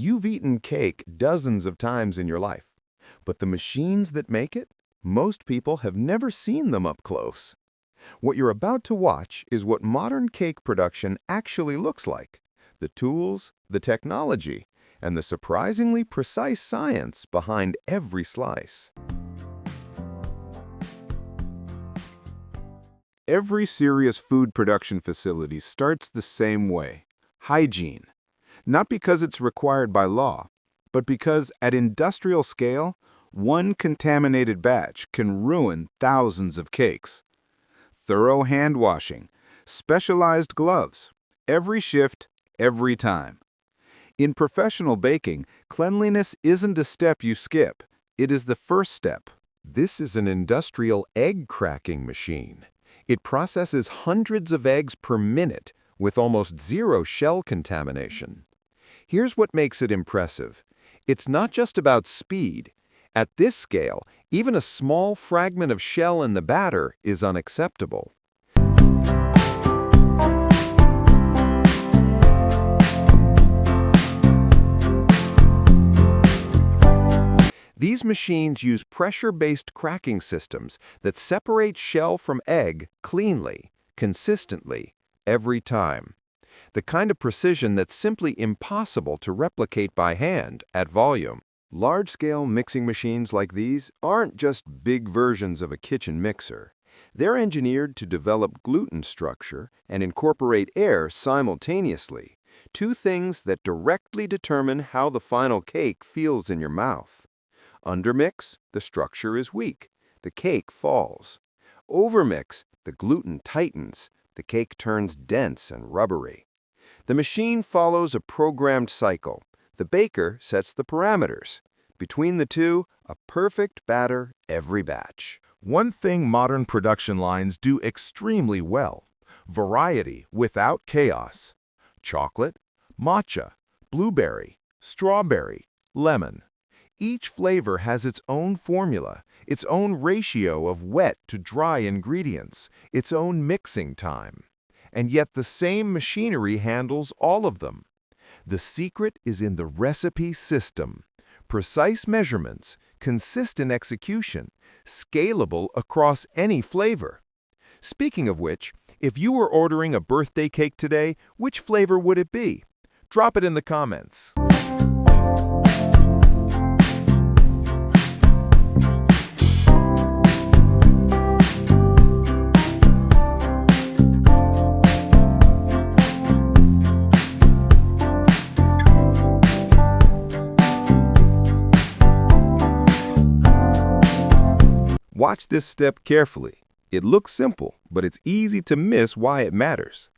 You've eaten cake dozens of times in your life, but the machines that make it, most people have never seen them up close. What you're about to watch is what modern cake production actually looks like: the tools, the technology, and the surprisingly precise science behind every slice. Every serious food production facility starts the same way: hygiene. Not because it's required by law, but because at industrial scale, one contaminated batch can ruin thousands of cakes. Thorough hand washing, specialized gloves, every shift, every time. In professional baking, cleanliness isn't a step you skip, it is the first step. This is an industrial egg cracking machine. It processes hundreds of eggs per minute with almost zero shell contamination. Here's what makes it impressive. It's not just about speed. At this scale, even a small fragment of shell in the batter is unacceptable. These machines use pressure-based cracking systems that separate shell from egg cleanly, consistently, every time. The kind of precision that's simply impossible to replicate by hand at volume. Large-scale mixing machines like these aren't just big versions of a kitchen mixer. They're engineered to develop gluten structure and incorporate air simultaneously, two things that directly determine how the final cake feels in your mouth. Undermix, the structure is weak, the cake falls. Overmix, the gluten tightens, the cake turns dense and rubbery. The machine follows a programmed cycle. The baker sets the parameters. Between the two, a perfect batter every batch. One thing modern production lines do extremely well: variety without chaos. Chocolate, matcha, blueberry, strawberry, lemon. Each flavor has its own formula, its own ratio of wet to dry ingredients, its own mixing time. And yet the same machinery handles all of them. The secret is in the recipe system: precise measurements, consistent execution, scalable across any flavor. Speaking of which, if you were ordering a birthday cake today, which flavor would it be? Drop it in the comments. Watch this step carefully. It looks simple, but it's easy to miss why it matters.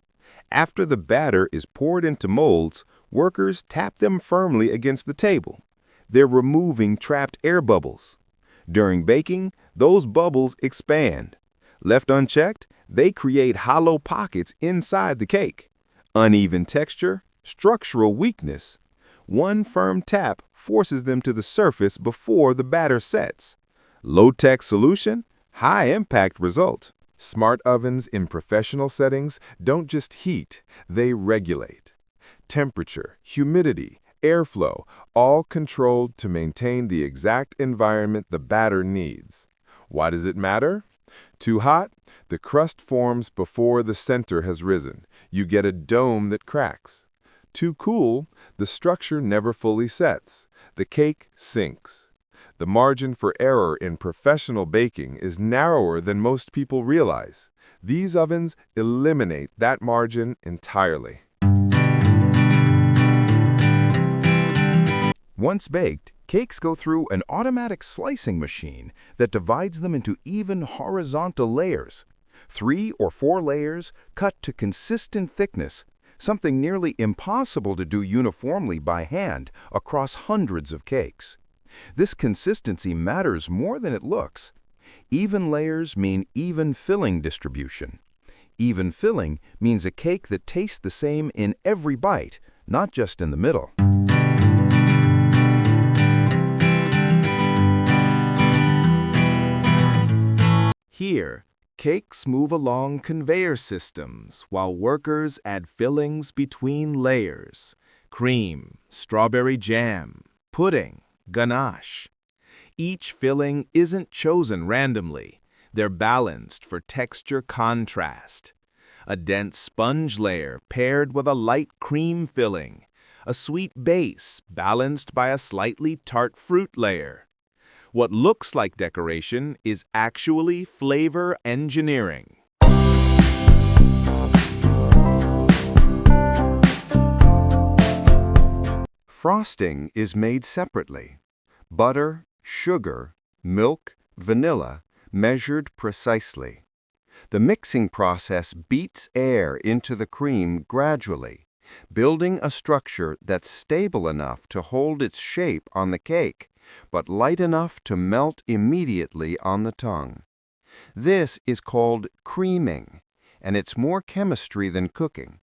After the batter is poured into molds, workers tap them firmly against the table. They're removing trapped air bubbles. During baking, those bubbles expand. Left unchecked, they create hollow pockets inside the cake. Uneven texture, structural weakness. One firm tap forces them to the surface before the batter sets. Low-tech solution, high-impact result. Smart ovens in professional settings don't just heat, they regulate. Temperature, humidity, airflow, all controlled to maintain the exact environment the batter needs. Why does it matter? Too hot? The crust forms before the center has risen. You get a dome that cracks. Too cool? The structure never fully sets. The cake sinks. The margin for error in professional baking is narrower than most people realize. These ovens eliminate that margin entirely. Once baked, cakes go through an automatic slicing machine that divides them into even horizontal layers. 3 or 4 layers cut to consistent thickness, something nearly impossible to do uniformly by hand across hundreds of cakes. This consistency matters more than it looks. Even layers mean even filling distribution. Even filling means a cake that tastes the same in every bite, not just in the middle. Here, cakes move along conveyor systems while workers add fillings between layers, cream, strawberry jam, pudding, ganache. Each filling isn't chosen randomly. They're balanced for texture contrast. A dense sponge layer paired with a light cream filling. A sweet base balanced by a slightly tart fruit layer. What looks like decoration is actually flavor engineering. Frosting is made separately. Butter, sugar, milk, vanilla, measured precisely. The mixing process beats air into the cream gradually, building a structure that's stable enough to hold its shape on the cake, but light enough to melt immediately on the tongue. This is called creaming, and it's more chemistry than cooking.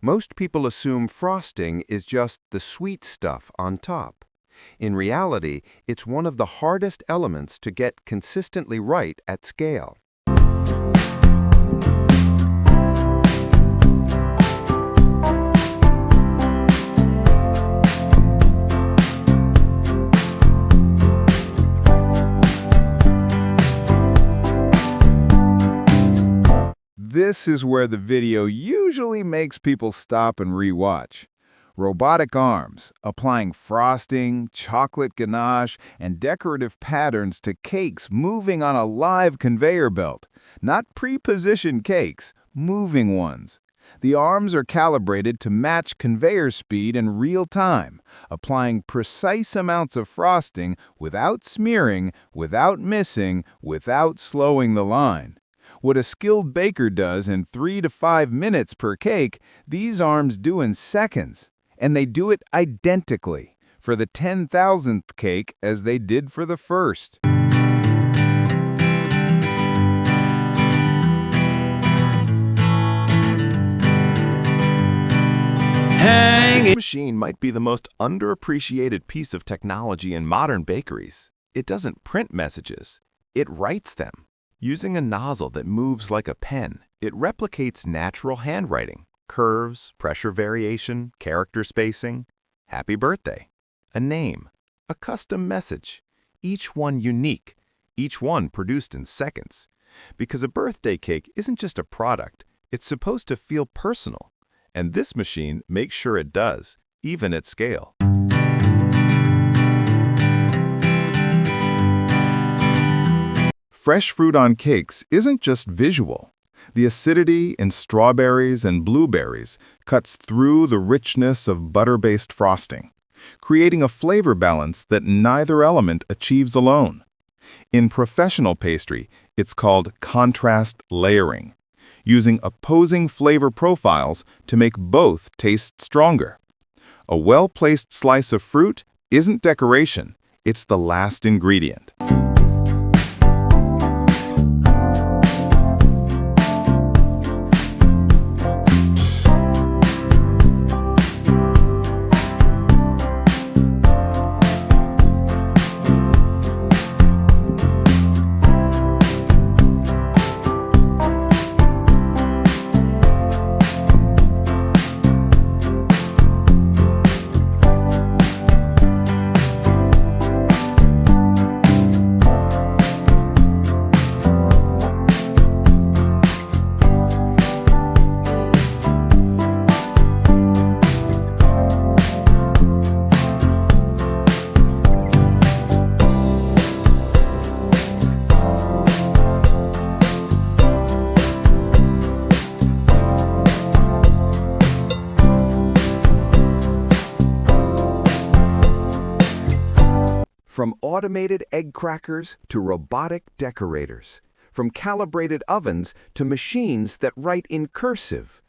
Most people assume frosting is just the sweet stuff on top. In reality, it's one of the hardest elements to get consistently right at scale. This is where the video usually makes people stop and re-watch. Robotic arms, applying frosting, chocolate ganache, and decorative patterns to cakes moving on a live conveyor belt. Not pre-positioned cakes, moving ones. The arms are calibrated to match conveyor speed in real time, applying precise amounts of frosting without smearing, without missing, without slowing the line. What a skilled baker does in 3 to 5 minutes per cake, these arms do in seconds. And they do it identically for the 10,000th cake as they did for the first. This machine might be the most underappreciated piece of technology in modern bakeries. It doesn't print messages, it writes them. Using a nozzle that moves like a pen, it replicates natural handwriting, curves, pressure variation, character spacing, happy birthday, a name, a custom message, each one unique, each one produced in seconds. Because a birthday cake isn't just a product, it's supposed to feel personal. And this machine makes sure it does, even at scale. Fresh fruit on cakes isn't just visual. The acidity in strawberries and blueberries cuts through the richness of butter-based frosting, creating a flavor balance that neither element achieves alone. In professional pastry, it's called contrast layering, using opposing flavor profiles to make both taste stronger. A well-placed slice of fruit isn't decoration, it's the last ingredient. From automated egg crackers to robotic decorators, from calibrated ovens to machines that write in cursive.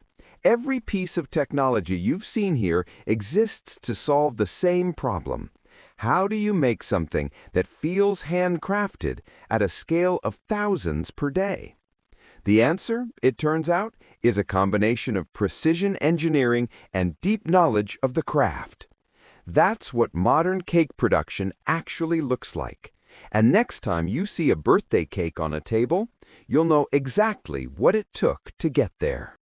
Every piece of technology you've seen here exists to solve the same problem. How do you make something that feels handcrafted at a scale of thousands per day? The answer, it turns out, is a combination of precision engineering and deep knowledge of the craft. That's what modern cake production actually looks like. And next time you see a birthday cake on a table, you'll know exactly what it took to get there.